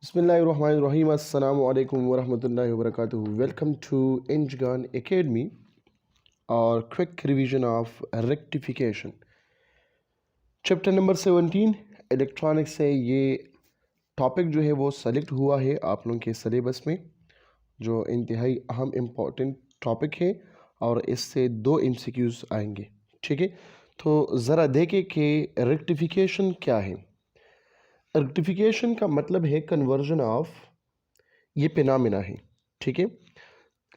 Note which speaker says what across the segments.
Speaker 1: Bismillahirrahmanirrahim. Assalamu alaikum wa rahmatullahi wa barakatuh. Welcome to Enjgan Academy, or quick revision of rectification. Chapter number 17 electronics से ये topic जो है वो select हुआ है आप लोगों के सिलेबस में, जो इंतहाई अहम इम्पॉर्टेंट टॉपिक है और इससे 2 MCQs आएंगे। ठीक है, तो ज़रा देखें कि रेक्टिफिकेशन क्या है। रेक्टिफिकेशन का मतलब है कन्वर्जन ऑफ, ये फिनोमेना है। ठीक है,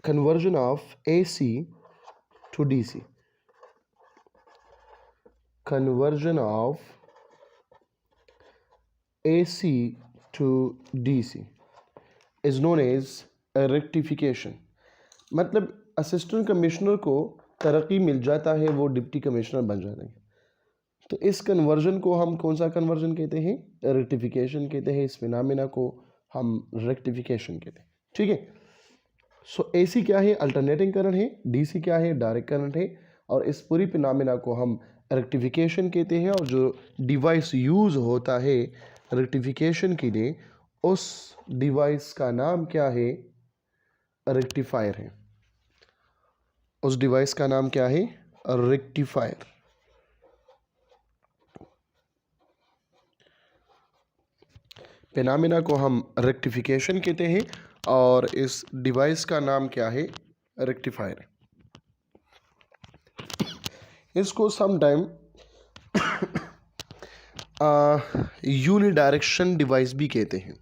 Speaker 1: conversion of AC to DC, conversion of AC to DC is known as rectification. मतलब असिस्टेंट कमिश्नर को तरक्की मिल जाता है, वो डिप्टी कमिश्नर बन जाते हैं। तो इस कन्वर्जन को हम कौन सा कन्वर्जन कहते हैं? रेक्टिफिकेशन कहते हैं। इस फिनोमेना को हम रेक्टिफिकेशन कहते हैं। ठीक है, सो AC क्या है? अल्टरनेटिंग करंट है। DC क्या है? डायरेक्ट करंट है। और इस पूरी फिनोमेना को हम रेक्टिफिकेशन कहते हैं। और जो डिवाइस यूज़ होता है रेक्टिफिकेशन के लिए, उस डिवाइस का नाम क्या है? रेक्टिफायर है। उस डिवाइस का नाम क्या है? रेक्टिफायर। फिनोमेना को हम रेक्टिफिकेशन कहते हैं और इस डिवाइस का नाम क्या है? रेक्टिफायर। इसको समटाइम यूनिडायरेक्शन डिवाइस भी कहते हैं।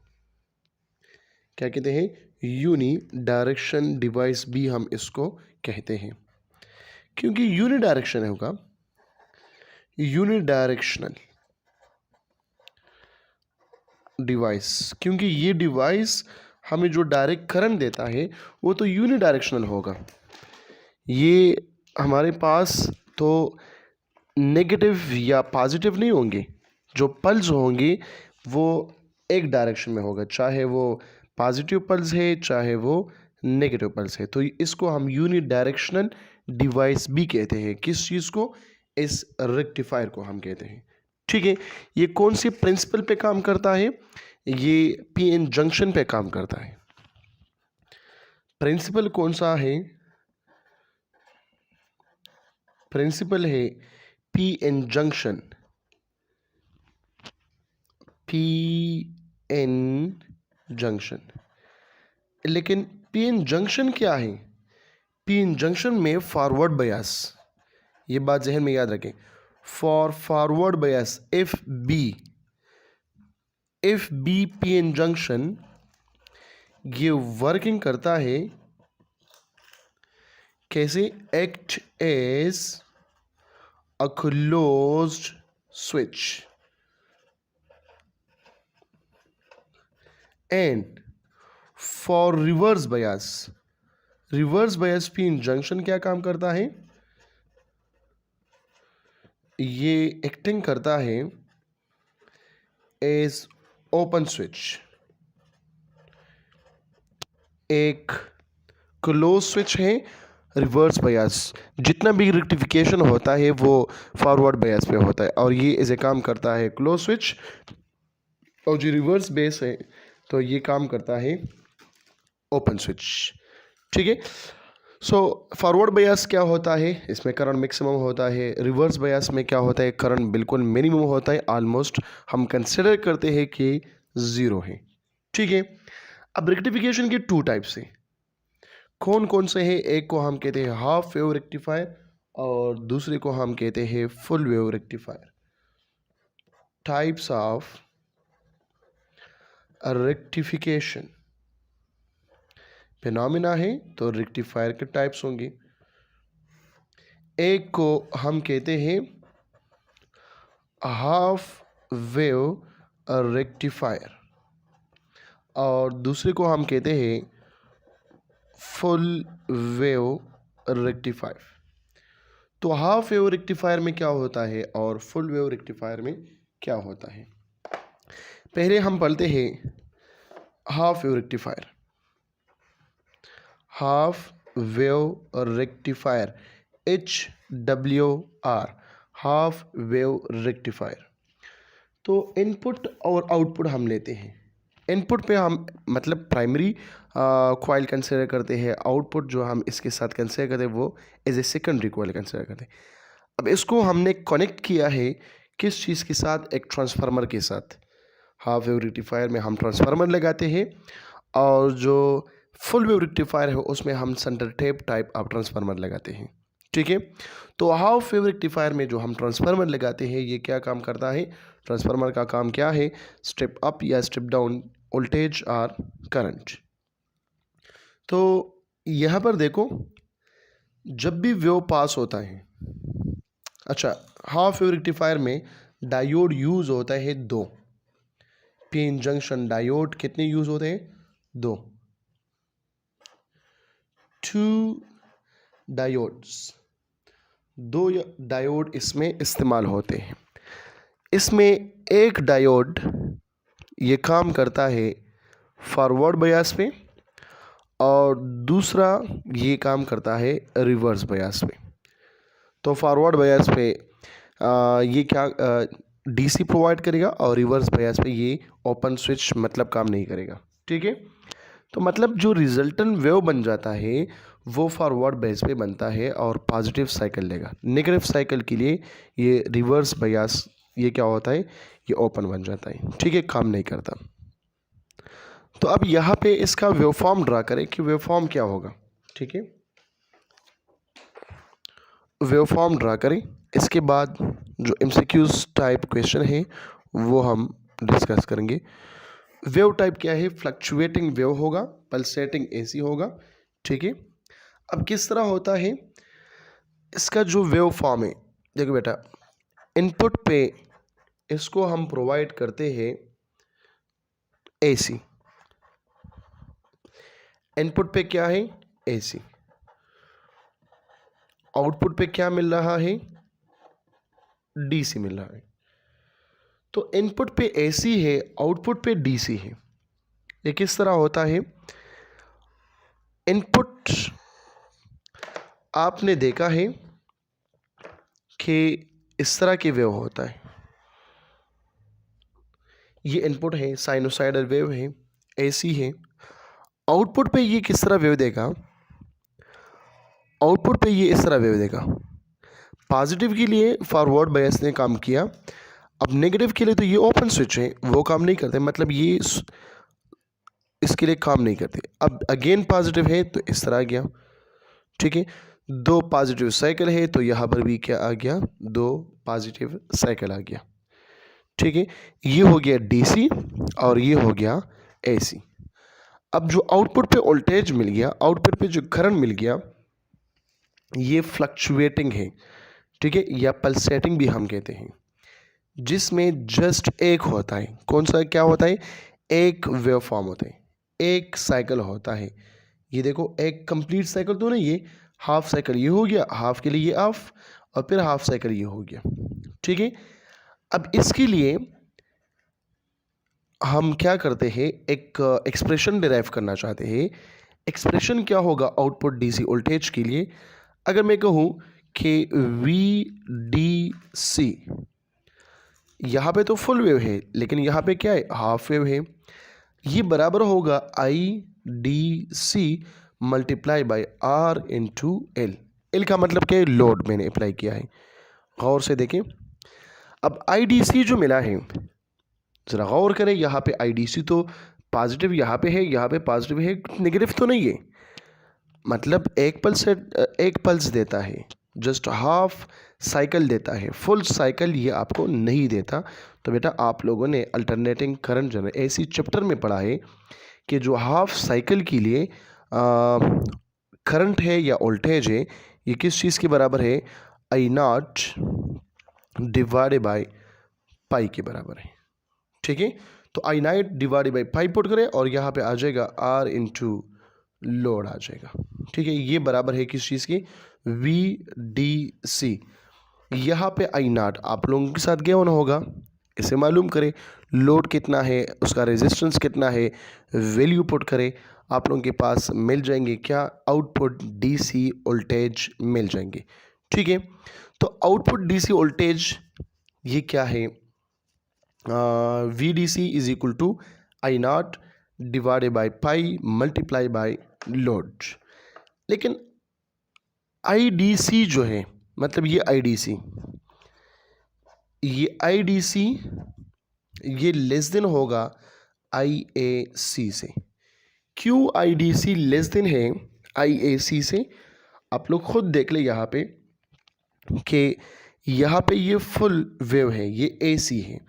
Speaker 1: क्या कहते हैं? यूनिडायरेक्शन डिवाइस भी हम इसको कहते हैं, क्योंकि यूनिडायरेक्शन होगा, यूनिडायरेक्शनल डिवाइस, क्योंकि ये डिवाइस हमें जो डायरेक्ट करंट देता है वो तो यूनिडायरेक्शनल होगा। ये हमारे पास तो नेगेटिव या पॉजिटिव नहीं होंगे, जो पल्स होंगे वो एक डायरेक्शन में होगा, चाहे वो पॉजिटिव पल्स है चाहे वो नेगेटिव पल्स है। तो इसको हम यूनिडायरेक्शनल डिवाइस भी कहते हैं। किस चीज़ को? इस रेक्टिफायर को हम कहते हैं। ठीक है, ये कौन से प्रिंसिपल पे काम करता है? ये PN जंक्शन पे काम करता है। प्रिंसिपल कौन सा है? प्रिंसिपल है PN जंक्शन। PN junction. लेकिन PN जंक्शन क्या है? PN जंक्शन में फॉरवर्ड बायस, ये बात जहन में याद रखें। For forward bias FB PN junction ये वर्किंग करता है कैसे? Act as a closed switch and for reverse bias PN junction क्या काम करता है? ये एक्टिंग करता है एज ओपन स्विच। एक क्लोज स्विच है, रिवर्स बायस। जितना भी रेक्टिफिकेशन होता है वो फॉरवर्ड बायस पे होता है, और ये इसे काम करता है क्लोज स्विच। और जो रिवर्स बेस है तो ये काम करता है ओपन स्विच। ठीक है, सो फॉरवर्ड बायस क्या होता है? इसमें करंट मैक्सिमम होता है। रिवर्स बायस में क्या होता है? करंट बिल्कुल मिनिमम होता है, ऑलमोस्ट हम कंसिडर करते हैं कि ज़ीरो है। ठीक है, अब रेक्टिफिकेशन के 2 टाइप्स हैं। कौन कौन से हैं? एक को हम कहते हैं हाफ वेव रेक्टिफायर और दूसरे को हम कहते हैं full wave rectifier. Types of rectification. Phenomena है तो रेक्टिफायर के टाइप्स होंगे। एक को हम कहते हैं हाफ वेव रेक्टिफायर और दूसरे को हम कहते हैं फुल वेव रेक्टिफायर। तो हाफ वेव रेक्टिफायर में क्या होता है और फुल वेव रेक्टिफायर में क्या होता है? पहले हम पढ़ते हैं half wave rectifier. Half wave rectifier, HWR, half wave rectifier. तो इनपुट और आउटपुट हम लेते हैं। इनपुट पे हम मतलब प्राइमरी कॉइल कंसिडर करते हैं, आउटपुट जो हम इसके साथ कंसिडर करते हैं वो as a secondary coil consider करते हैं। अब इसको हमने कनेक्ट किया है किस चीज़ के साथ, एक ट्रांसफार्मर के साथ। हाफ वेव रेक्टिफायर में हम ट्रांसफार्मर लगाते हैं और जो फुल वेव रेक्टिफायर है उसमें हम centre tap type of transformer लगाते हैं। ठीक है, तो हाफ वेव रेक्टिफायर में जो हम ट्रांसफार्मर लगाते हैं ये क्या काम करता है, ट्रांसफार्मर का काम क्या है, स्टेप अप या स्टेप डाउन वोल्टेज और करंट। तो यहाँ पर देखो, जब भी वेव पास होता है, अच्छा हाफ वेव रेक्टिफायर में डायोड यूज होता है दो, पीएन जंक्शन डायोड कितने यूज होते हैं, दो, 2 डायोड्स, दो डायोड इसमें इस्तेमाल होते हैं। इसमें एक डायोड ये काम करता है फॉरवर्ड बायस पे और दूसरा ये काम करता है रिवर्स बायस पे। तो फॉरवर्ड बायस पे ये क्या डीसी प्रोवाइड करेगा और रिवर्स बायस पे ये ओपन स्विच मतलब काम नहीं करेगा। ठीक है, तो मतलब जो रिजल्टेंट वेव बन जाता है वो फॉरवर्ड बेस पे बनता है और पॉजिटिव साइकिल लेगा। नेगेटिव साइकिल के लिए ये रिवर्स बायस ये क्या होता है, ये ओपन बन जाता है। ठीक है, काम नहीं करता। तो अब यहाँ पे इसका वेवफॉर्म ड्रा करें कि वेवफॉर्म क्या होगा। ठीक है, वेवफॉर्म ड्रा करें, इसके बाद जो एमसीक्यूज टाइप क्वेश्चन है वो हम डिस्कस करेंगे। वेव टाइप क्या है, फ्लक्चुएटिंग वेव होगा, पल्सेटिंग एसी होगा। ठीक है, अब किस तरह होता है इसका जो वेव फॉर्म है, देखो बेटा, इनपुट पे इसको हम प्रोवाइड करते हैं एसी, इनपुट पे क्या है एसी, आउटपुट पे क्या मिल रहा है, डीसी मिल रहा है। तो इनपुट पे एसी है, आउटपुट पे डीसी है। ये किस तरह होता है, इनपुट आपने देखा है कि इस तरह की वेव होता है, ये इनपुट है, साइनोसाइडल वेव है, एसी है। आउटपुट पे ये किस तरह वेव देगा, आउटपुट पे ये इस तरह वेव देगा। पॉजिटिव के लिए फॉरवर्ड बायस ने काम किया, अब नेगेटिव के लिए तो ये ओपन स्विच है, वो काम नहीं करते, मतलब ये इसके लिए काम नहीं करते। अब अगेन पॉजिटिव है तो इस तरह आ गया। ठीक है, दो पॉजिटिव साइकिल है तो यहाँ पर भी क्या आ गया, दो पॉजिटिव साइकिल आ गया। ठीक है, ये हो गया डीसी और ये हो गया एसी। अब जो आउटपुट पे वोल्टेज मिल गया, आउटपुट पे जो करंट मिल गया, ये फ्लक्चुएटिंग है। ठीक है, या पल्सेटिंग भी हम कहते हैं, जिसमें जस्ट एक होता है, कौन सा क्या होता है, एक वेव फॉर्म होता है, एक साइकिल होता है। ये देखो एक कंप्लीट साइकिल तो नहीं, ये हाफ साइकिल ये हो गया, हाफ के लिए ये ऑफ और फिर हाफ साइकिल ये हो गया। ठीक है, अब इसके लिए हम क्या करते हैं, एक एक्सप्रेशन डिराइव करना चाहते हैं। एक्सप्रेशन क्या होगा आउटपुट डीसी वोल्टेज के लिए, अगर मैं कहूँ कि वी डी सी, यहाँ पे तो फुल वेव है लेकिन यहाँ पे क्या है, हाफ वेव है, ये बराबर होगा I D C multiply by R into L. L का मतलब क्या है, लोड मैंने अप्लाई किया है, गौर से देखें। अब आई डी सी जो मिला है, ज़रा गौर करें, यहाँ पे आई डी सी तो पॉजिटिव यहाँ पे है, यहाँ पे पॉजिटिव है, नेगेटिव तो नहीं है, मतलब एक पल्स देता है, जस्ट हाफ साइकिल देता है, फुल साइकिल ये आपको नहीं देता। तो बेटा आप लोगों ने अल्टरनेटिंग करंट जनरेटर ऐसी चैप्टर में पढ़ा है कि जो हाफ साइकिल के लिए करंट है या वोल्टेज है, ये किस चीज़ के बराबर है, आई नॉट डिवाइडेड बाई पाई के बराबर है। ठीक है, तो आई night divided by pi put करें और यहाँ पे आ जाएगा आर इंटू लोड आ जाएगा। ठीक है, ये बराबर है किस चीज़ की, वी डी सी। यहाँ पे आई नॉट आप लोगों के साथ गेवन होगा, इसे मालूम करें, लोड कितना है, उसका रेजिस्टेंस कितना है, वैल्यू पुट करें, आप लोगों के पास मिल जाएंगे क्या, आउटपुट डीसी वोल्टेज मिल जाएंगे। ठीक है, तो आउटपुट डीसी वोल्टेज ये क्या है, V D C is equal to I not divided by pi multiply by load. लेकिन आई डी सी जो है, मतलब ये आई डी सी, ये लेस देन होगा आई ए सी से। क्यों I D C less than है आई ए सी से? आप लोग खुद देख ले यहाँ पे कि यहाँ पे ये फुल वेव है, ये ए सी है,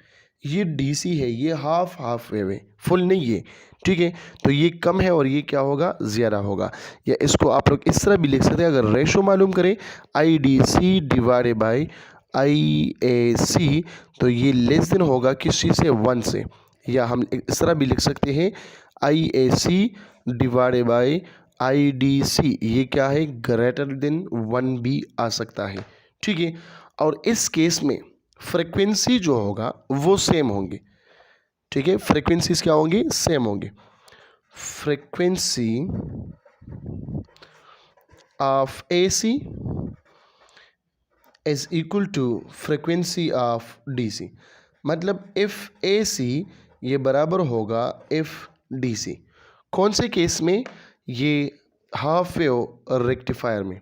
Speaker 1: ये डी सी है, ये हाफ हाफ वेव है, फुल नहीं है। ठीक है, तो ये कम है और ये क्या होगा, ज़्यादा होगा। या इसको आप लोग इस तरह भी लिख सकते हैं, अगर रेशो मालूम करें आई D C divided by I ए सी, तो ये लेस देन होगा किस चीज़ से, 1 से। या हम इस तरह भी लिख सकते हैं आई ए C divided by I D सी, ये क्या है, ग्रेटर देन 1 भी आ सकता है। ठीक है, और इस केस में फ्रीक्वेंसी जो होगा वो सेम होंगे। ठीक है, फ्रीक्वेंसीज क्या होंगी, सेम होंगे। Frequency of A C is equal to frequency of D C. मतलब इफ़ ए सी ये बराबर होगा इफ़ डी सी। कौन से केस में, ये हाफ वेव रेक्टिफायर में।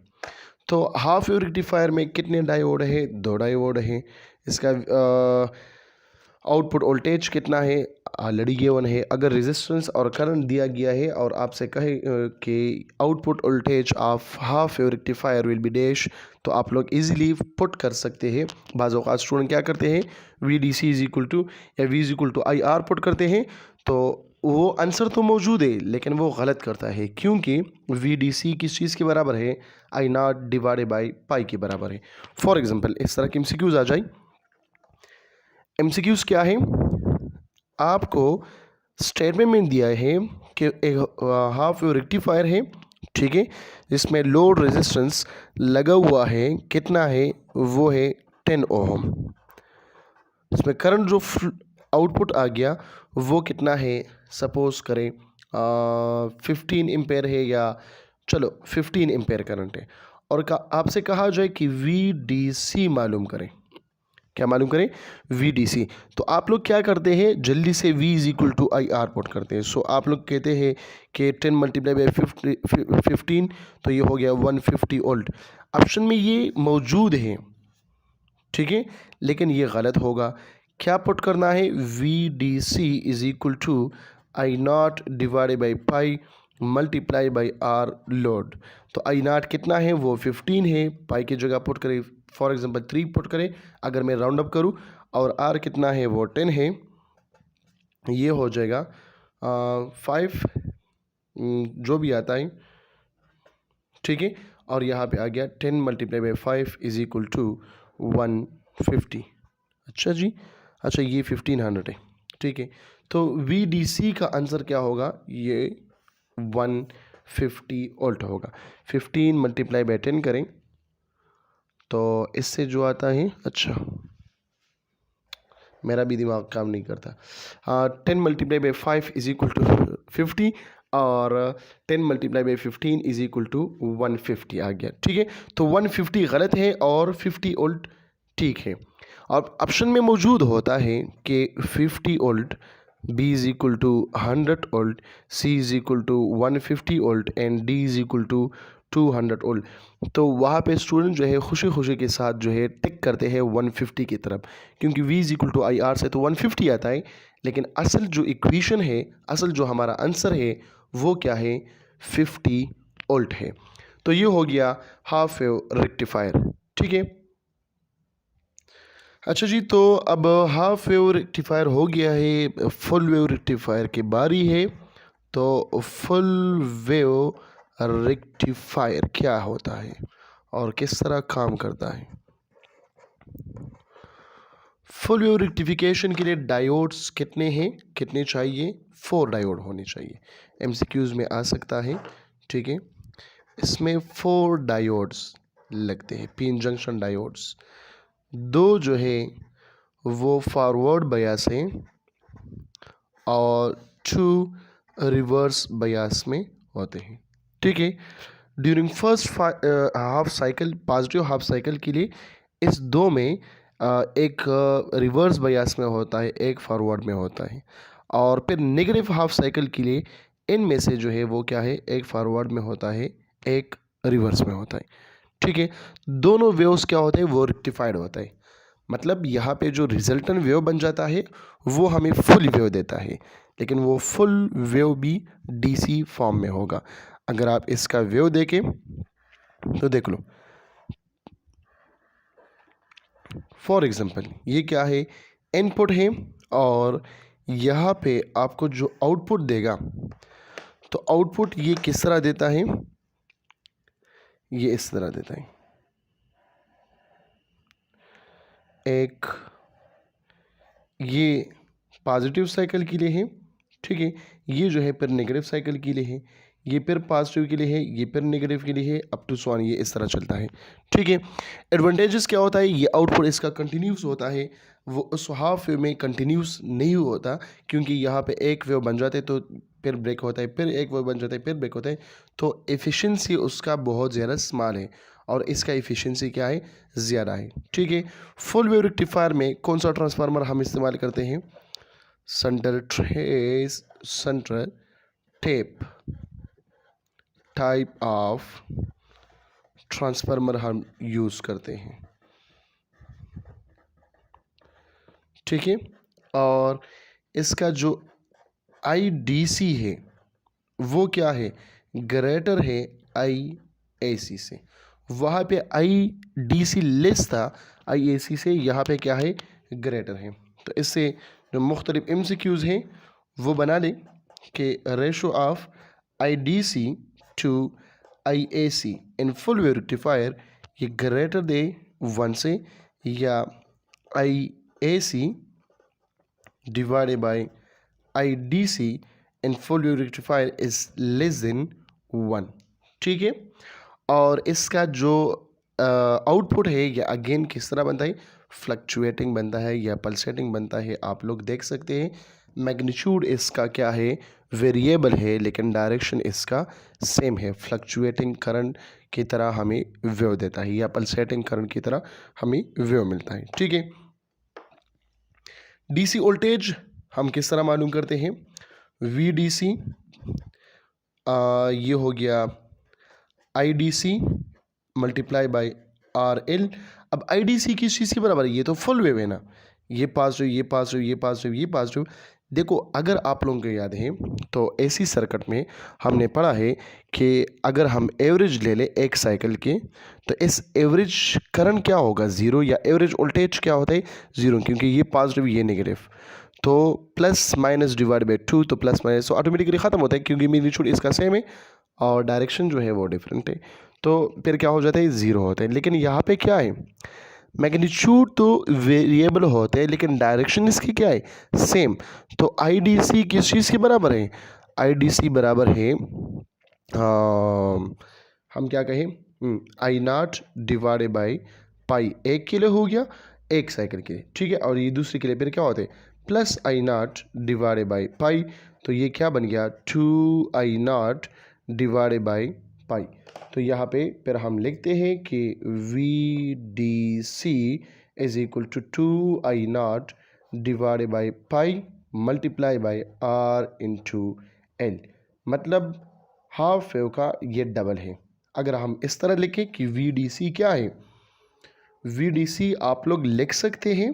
Speaker 1: तो हाफ वेव रेक्टिफायर में कितने डायोड है, 2 डायोड है। इसका आउटपुट वोल्टेज कितना है, ऑलरेडी गिवन है। अगर रेजिस्टेंस और करंट दिया गया है और आपसे कहे कि output voltage of half wave rectifier will be dash, तो आप लोग इजीली पुट कर सकते हैं। बाज़ औक़ात स्टूडेंट क्या करते हैं, we D C is equal to या we is equal to I R put करते हैं, तो वो आंसर तो मौजूद है लेकिन वो गलत करता है, क्योंकि वी डी सी किस चीज़ के बराबर है, आई नॉट डिवाइडेड बाई पाई के बराबर है। फॉर एग्जांपल इस तरह के एमसीक्यूज आ जाए। एमसीक्यूज क्या है, आपको स्टेटमेंट में दिया है कि एक हाफ वेव रेक्टिफायर है, ठीक है, जिसमें लोड रेजिस्टेंस लगा हुआ है, कितना है, वो है 10 ओहम। इसमें करंट जो आउटपुट आ गया वो कितना है, सपोज करें 15 एम्पेयर है, या चलो 15 एम्पेयर करंट है, और आपसे कहा जाए कि वी डी सी मालूम करें। क्या मालूम करें, वी डी सी। तो आप लोग क्या करते हैं, जल्दी से V is equal to I R put करते हैं। सो आप लोग कहते हैं कि 10 मल्टीप्लाई बाई 15, तो ये हो गया 150 वोल्ट। ऑप्शन में ये मौजूद है, ठीक है, लेकिन ये गलत होगा। क्या पुट करना है, V D C is equal to I not divided by pi multiply by R load. तो आई नॉट कितना है, वो 15 है, पाई की जगह पुट करें, फॉर एग्जांपल 3 पुट करें अगर मैं राउंड अप करूं, और आर कितना है, वो 10 है, ये हो जाएगा 5 जो भी आता है, ठीक है। और यहाँ पे आ गया 10 multiply by 5 is equal to 150। अच्छा जी, अच्छा ये 1500 है, ठीक है। तो वी डी सी का आंसर क्या होगा, ये 150 वोल्ट होगा। 15 मल्टीप्लाई बाई 10 करें तो इससे जो आता है, अच्छा मेरा भी दिमाग काम नहीं करता, 10 multiply by 5 is equal to 50, और 10 multiply by 15 is equal to 150 आ गया, ठीक है। तो 150 गलत है और 50 वोल्ट ठीक है। और ऑप्शन में मौजूद होता है कि 50 volt, B is equal to 100 volt, C is equal to 150 volt and D is equal to 200 volt. तो वहाँ पे स्टूडेंट जो है खुशी खुशी के साथ जो है टिक करते हैं 150 की तरफ, क्योंकि v is equal to I R से तो 150 आता है, लेकिन असल जो इक्वेशन है, असल जो हमारा आंसर है वो क्या है, 50 वोल्ट है। तो ये हो गया हाफ वेव रेक्टिफायर, ठीक है। अच्छा जी, तो अब हाफ वेव रेक्टिफायर हो गया है, फुल वेव रेक्टिफायर की बारी है। तो फुल वेव रेक्टिफायर क्या होता है और किस तरह काम करता है। फुल वेव रेक्टिफिकेशन के लिए डायोड्स कितने हैं, कितने चाहिए, 4 डायोड होने चाहिए। एमसीक्यूज में आ सकता है, ठीक है। इसमें 4 डायोड्स लगते हैं, पिन जंक्शन डायोड्स। 2 जो है वो फॉरवर्ड बायस हैं और 2 रिवर्स बायस में होते हैं, ठीक है। During first half cycle, positive half cycle के लिए इस 2 में एक रिवर्स बायस में होता है, एक फॉरवर्ड में होता है। और फिर नेगेटिव हाफ साइकिल के लिए इनमें से जो है वो क्या है, एक फॉरवर्ड में होता है, एक रिवर्स में होता है। ठीक है, दोनों वेव्स क्या होते हैं, वो रेक्टिफाइड होता है। मतलब यहाँ पे जो रिजल्टेंट वेव बन जाता है वो हमें फुल वेव देता है, लेकिन वो फुल वेव भी डीसी फॉर्म में होगा। अगर आप इसका वेव देखें तो देख लो, फॉर एग्जांपल ये क्या है, इनपुट है, और यहाँ पे आपको जो आउटपुट देगा, तो आउटपुट ये किस तरह देता है, ये इस तरह देता है। एक ये पॉजिटिव साइकिल के लिए है, ठीक है, ये जो है फिर नेगेटिव साइकिल के लिए है, ये फिर पॉजिटिव के लिए है, ये फिर नेगेटिव के लिए है, अप टू सो ऑन, ये इस तरह चलता है। ठीक है, एडवांटेजेस क्या होता है, ये आउटपुट इसका कंटिन्यूस होता है, वो उस हाफ वेव में कंटिन्यूस नहीं होता, क्योंकि यहाँ पे एक वेव बन जाते तो फिर ब्रेक होता है, फिर एक वेव बन जाता है, फिर ब्रेक होता है, तो एफिशिएंसी उसका बहुत ज़्यादा स्मॉल है और इसका एफिशिएंसी क्या है, ज़्यादा है। ठीक है, फुल वेव रेक्टिफायर में कौन सा ट्रांसफार्मर हम इस्तेमाल करते हैं, central tape type of transformer हम यूज़ करते हैं। ठीक है, और इसका जो IDC है वो क्या है, ग्रेटर है IAC से। वहाँ पे IDC लेस था IAC से, यहाँ पे क्या है, ग्रेटर है। तो इससे जो मुख्तलिफ MCQs हैं वो बना लें कि ratio of IDC to IAC in full wave rectifier ये ग्रेटर दे 1 से, या IAC divided by IDC in full wave rectifier is less than 1। ठीक है, और इसका जो आउटपुट है या अगेन किस तरह बनता है, फ्लक्चुएटिंग बनता है या पल्सेटिंग बनता है, आप लोग देख सकते हैं। मैग्नीट्यूड इसका क्या है, वेरिएबल है, लेकिन डायरेक्शन इसका सेम है। फ्लक्चुएटिंग करंट की तरह हमें वेव देता है या पल्सेटिंग करंट की तरह हमें वेव मिलता है। ठीक है, डीसी वोल्टेज हम किस तरह मालूम करते हैं, VDC ये हो गया IDC मल्टीप्लाई बाय RL। अब IDC किस चीज़ के बराबर है, ये तो फुल वेव है ना, ये पॉजिटिव, ये पॉजिटिव, ये पॉजिटिव, ये पॉजिटिव। देखो, अगर आप लोगों को याद है तो AC सर्किट में हमने पढ़ा है कि अगर हम एवरेज ले लें एक साइकिल के, तो इस एवरेज करंट क्या होगा, ज़ीरो, या एवरेज वोल्टेज क्या होता है, ज़ीरो, क्योंकि ये पॉजिटिव ये नेगेटिव। तो प्लस माइनस डिवाइड बाई 2, तो प्लस माइनस तो ऑटोमेटिकली ख़त्म होता है, क्योंकि मैग्नीट्यूड इसका सेम है और डायरेक्शन जो है वो डिफरेंट है, तो फिर क्या हो जाता है, ज़ीरो होता है। लेकिन यहाँ पे क्या है, मैग्नीट्यूड तो वेरिएबल होते हैं लेकिन डायरेक्शन इसकी क्या है, सेम। तो IDC किस चीज़ के बराबर है, IDC बराबर है हम क्या कहें, I0 डिवाइडेड बाई पाई, एक के लिए हो गया, एक साइकिल के लिए। ठीक है, और ये दूसरे के लिए फिर क्या होते हैं, प्लस I0 डिवाइडेड बाई पाई, तो ये क्या बन गया, 2I0 डिवाइडेड बाई पाई। तो यहाँ पे फिर हम लिखते हैं कि VDC is equal to 2I0 divided by pi multiply by R into L। मतलब हाफ वेव का ये डबल है। अगर हम इस तरह लिखें कि VDC क्या है, VDC आप लोग लिख सकते हैं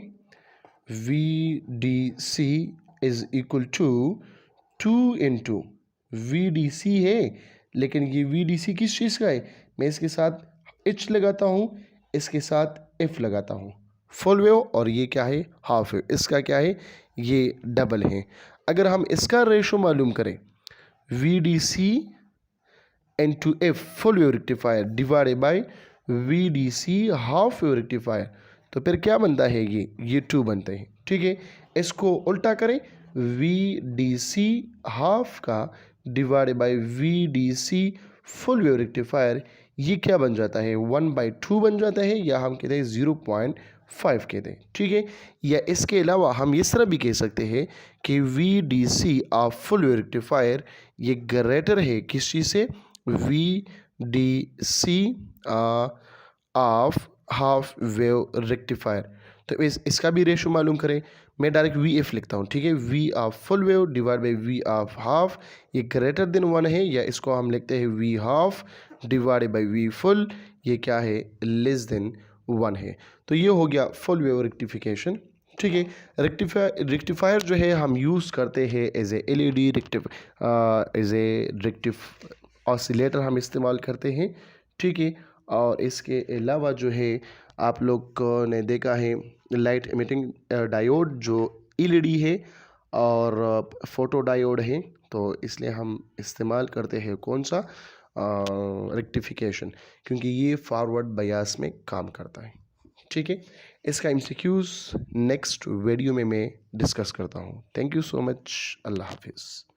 Speaker 1: VDC is equal to 2 into VDC है, लेकिन ये VDC किस चीज़ का है, मैं इसके साथ H लगाता हूँ, इसके साथ F लगाता हूँ, फुल वेव, और ये क्या है, हाफ वेव, इसका क्या है, ये डबल है। अगर हम इसका रेशो मालूम करें, VDC into F full wave rectifier divided by VDC half wave rectifier, तो फिर क्या बनता है, ये 2 बनते हैं। ठीक है, इसको उल्टा करें, VDC हाफ का divided by VDC full wave rectifier, ये क्या बन जाता है, 1/2 बन जाता है, या हम कहते हैं 0.5 कहते हैं। ठीक है, या इसके अलावा हम इस तरह भी कह सकते हैं कि VDC of full wave rectifier ये ग्रेटर है किस चीज़ से, VDC of half wave rectifier. तो इसका भी रेशो मालूम करें। मैं डायरेक्ट वी एफ लिखता हूँ, ठीक है। V of full wave divide by V of half, ये ग्रेटर देन 1 है, या इसको हम लिखते हैं V half divide by V full, ये क्या है, लेस देन 1 है। तो ये हो गया फुल वेव रेक्टिफिकेशन, ठीक है। रेक्टिफायर जो है हम यूज़ करते हैं as a L E D as a oscillator हम इस्तेमाल करते हैं, ठीक है। और इसके अलावा जो है आप लोग ने देखा है लाइट एमिटिंग डायोड जो एलईडी है और फोटो डायोड है, तो इसलिए हम इस्तेमाल करते हैं कौन सा, रेक्टिफिकेशन, क्योंकि ये फॉरवर्ड बायस में काम करता है, ठीक है। इसका एमसीक्यूज़ नेक्स्ट वीडियो में मैं डिस्कस करता हूँ। Thank you so much. अल्लाह हाफिज़।